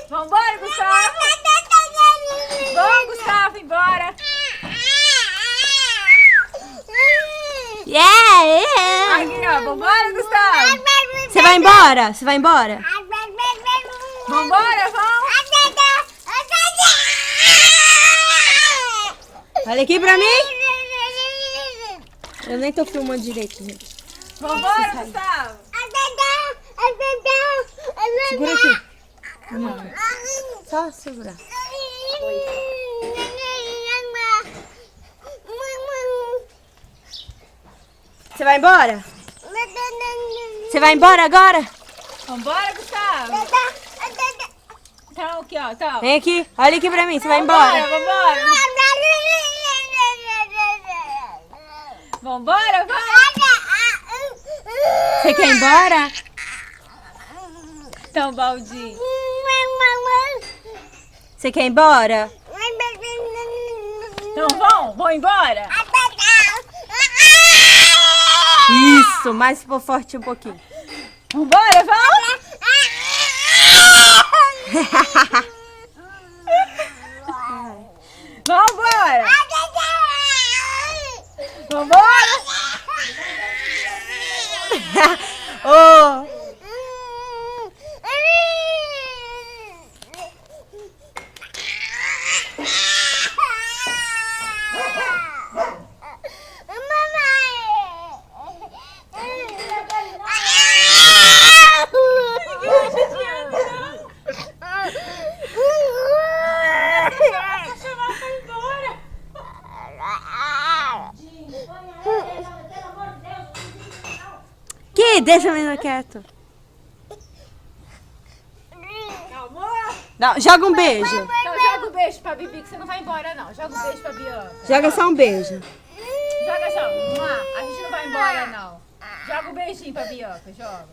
Vambora, Gustavo. Vamos, Gustavo, embora. Yeah! Aqui, ó. Vambora, Gustavo. Você vai embora? Você vai embora? Vambora, vamos. Olha aqui pra mim. Eu nem tô filmando direito, gente. Vambora, Gustavo. Segura aqui. Só segurar. Você vai embora? Você vai embora agora? Vambora, Gustavo. Então, aqui, ó. Então. Vem aqui. Olha aqui pra mim. Você vai Vambora, embora. vambora. Vambora, vamos. Você quer ir embora? Então, Baldi. Você quer ir embora? Então, vão embora. Isso. Mais forte um pouquinho. Vambora, vamos. Vambora. Vambora. Oh. Que? Deixa a menina quieto. Calma. Não, joga um beijo. Então, joga um beijo pra Bibi, que você não vai embora, não. Joga um beijo pra Bianca. Joga só um beijo. Joga só. A gente não vai embora, não. Joga um beijinho pra Bianca, joga.